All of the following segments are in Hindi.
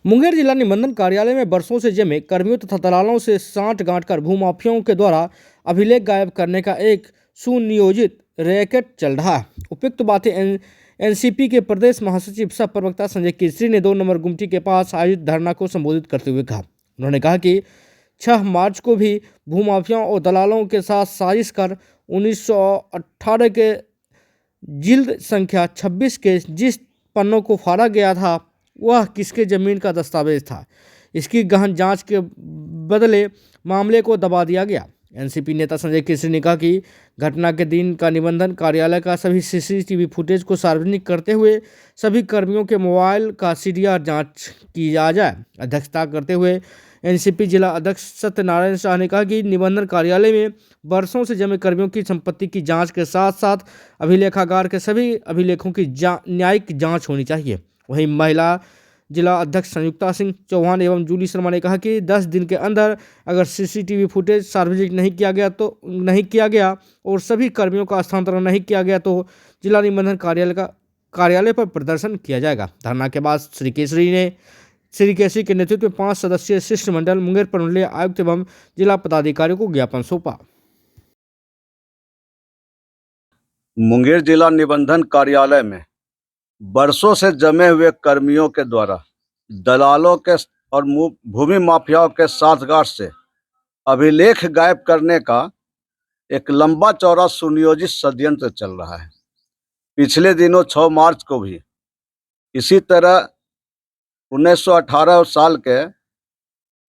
मुंगेर जिला निबंधन कार्यालय में बरसों से जमे कर्मियों तथा दलालों से साठ गांठकर भूमाफियाओं के द्वारा अभिलेख गायब करने का एक सुनियोजित रैकेट चल रहा है। उपयुक्त बातें एनसीपी के प्रदेश महासचिव सह प्रवक्ता संजय केसरी ने 2 नंबर गुमटी के पास आयोजित धरना को संबोधित करते हुए कहा। उन्होंने कहा कि 6 मार्च को भी भूमाफियाओं और दलालों के साथ साजिश कर 1918 के जिल्द संख्या 26 के जिस पन्नों को फाड़ा गया था वह किसके जमीन का दस्तावेज था, इसकी गहन जांच के बदले मामले को दबा दिया गया। एनसीपी नेता संजय केसरी ने कहा कि घटना के दिन का निबंधन कार्यालय का सभी सीसीटीवी फुटेज को सार्वजनिक करते हुए सभी कर्मियों के मोबाइल का सीडीआर जांच की जाए। अध्यक्षता करते हुए एनसीपी जिला अध्यक्ष सत्यनारायण शाह ने कहा कि निबंधन कार्यालय में वर्षों से जमे कर्मियों की संपत्ति की जांच के साथ साथ अभिलेखागार के सभी अभिलेखों की न्यायिक जांच होनी चाहिए। वहीं महिला जिला अध्यक्ष संयुक्ता सिंह चौहान एवं जूली शर्मा ने कहा कि 10 दिन के अंदर अगर सीसीटीवी फुटेज सार्वजनिक नहीं किया गया और सभी कर्मियों का स्थानांतरण नहीं किया गया तो जिला निबंधन कार्यालय पर प्रदर्शन किया जाएगा। धरना के बाद श्री केसरी के नेतृत्व में 5 सदस्यीय शिष्टमंडल मुंगेर प्रमंडलीय आयुक्त एवं जिला पदाधिकारियों को ज्ञापन सौंपा। मुंगेर जिला निबंधन कार्यालय में बरसों से जमे हुए कर्मियों के द्वारा दलालों के और भूमि माफियाओं के साठगांठ से अभिलेख गायब करने का एक लंबा चौड़ा सुनियोजित षड्यंत्र चल रहा है। पिछले दिनों 6 मार्च को भी इसी तरह 1918 साल के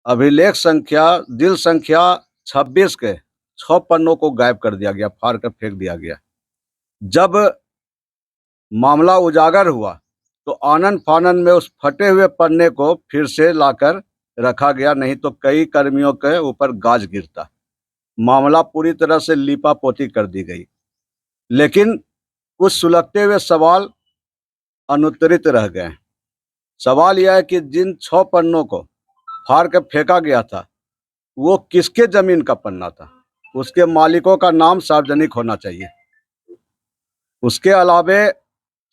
अभिलेख संख्या दिल संख्या 26 के 6 पन्नों को गायब कर दिया गया, फाड़ कर फेंक दिया गया। जब मामला उजागर हुआ तो आनन फानन में उस फटे हुए पन्ने को फिर से लाकर रखा गया, नहीं तो कई कर्मियों के ऊपर गाज गिरता। मामला पूरी तरह से लीपापोती कर दी गई, लेकिन कुछ सुलगते हुए सवाल अनुत्तरित रह गए। सवाल यह है कि जिन 6 पन्नों को फाड़ कर फेंका गया था वो किसके जमीन का पन्ना था, उसके मालिकों का नाम सार्वजनिक होना चाहिए। उसके अलावे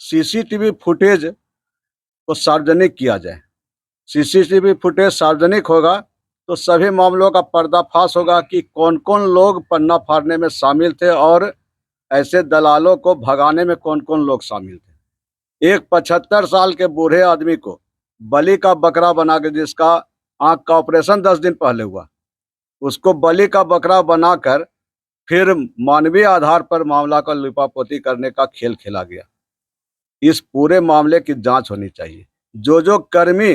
सीसीटीवी फुटेज को सार्वजनिक किया जाए। सीसीटीवी फुटेज सार्वजनिक होगा तो सभी मामलों का पर्दाफाश होगा कि कौन कौन लोग पन्ना फाड़ने में शामिल थे और ऐसे दलालों को भगाने में कौन कौन लोग शामिल थे। एक 75 साल के बूढ़े आदमी को बलि का बकरा बना के, जिसका आंख का ऑपरेशन 10 दिन पहले हुआ, उसको बलि का बकरा बनाकर फिर मानवीय आधार पर मामला का लिपापोती करने का खेल खेला गया। इस पूरे मामले की जांच होनी चाहिए। जो कर्मी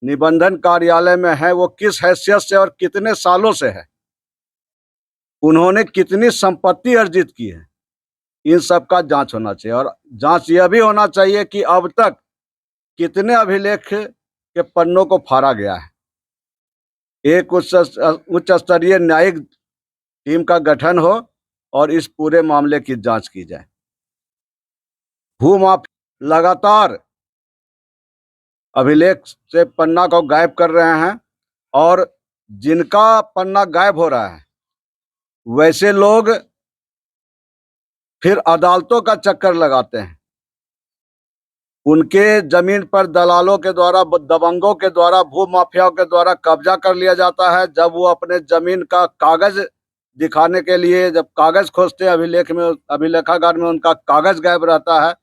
निबंधन कार्यालय में है वो किस हैसियत से और कितने सालों से है, उन्होंने कितनी संपत्ति अर्जित की है, इन सब का जांच होना चाहिए। और जांच यह भी होना चाहिए कि अब तक कितने अभिलेख के पन्नों को फाड़ा गया है। एक उच्च स्तरीय न्यायिक टीम का गठन हो और इस पूरे मामले की जांच की जाए। भूमाफिया लगातार अभिलेख से पन्ना को गायब कर रहे हैं और जिनका पन्ना गायब हो रहा है वैसे लोग फिर अदालतों का चक्कर लगाते हैं। उनके जमीन पर दलालों के द्वारा, दबंगों के द्वारा, भूमाफियाओं के द्वारा कब्जा कर लिया जाता है। जब वो अपने जमीन का कागज दिखाने के लिए जब कागज खोजते हैं अभिलेखागार में उनका कागज गायब रहता है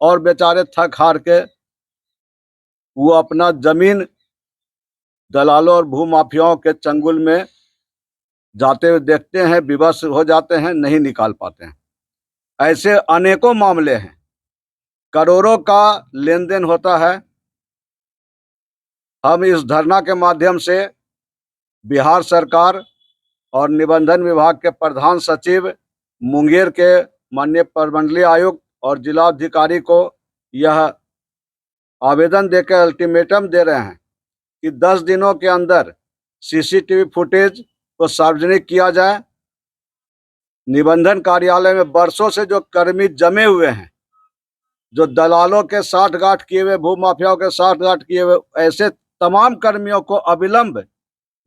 और बेचारे थक हार के वो अपना जमीन दलालों और भूमाफियाओं के चंगुल में जाते हुए देखते हैं, विवश हो जाते हैं, नहीं निकाल पाते हैं। ऐसे अनेकों मामले हैं, करोड़ों का लेन देन होता है। हम इस धरना के माध्यम से बिहार सरकार और निबंधन विभाग के प्रधान सचिव, मुंगेर के माननीय प्रमंडलीय आयुक्त और जिलाधिकारी को यह आवेदन देकर अल्टीमेटम दे रहे हैं कि 10 दिनों के अंदर सीसीटीवी फुटेज को सार्वजनिक किया जाए। निबंधन कार्यालय में वर्षों से जो कर्मी जमे हुए हैं, जो दलालों के साठगांठ किए हुए, भूमाफियाओं के साठगांठ किए हुए, ऐसे तमाम कर्मियों को अविलंब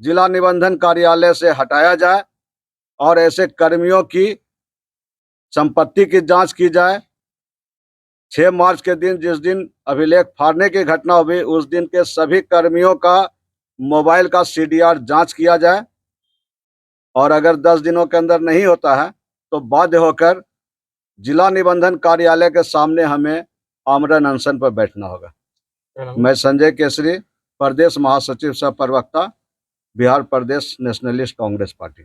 जिला निबंधन कार्यालय से हटाया जाए और ऐसे कर्मियों की संपत्ति की जांच की जाए। 6 मार्च के दिन जिस दिन अभिलेख फाड़ने की घटना हुई उस दिन के सभी कर्मियों का मोबाइल का CDR जांच किया जाए और अगर 10 दिनों के अंदर नहीं होता है तो बाध्य होकर जिला निबंधन कार्यालय के सामने हमें आमरण अनशन पर बैठना होगा। मैं संजय केसरी, प्रदेश महासचिव सह प्रवक्ता, बिहार प्रदेश नेशनलिस्ट कांग्रेस पार्टी।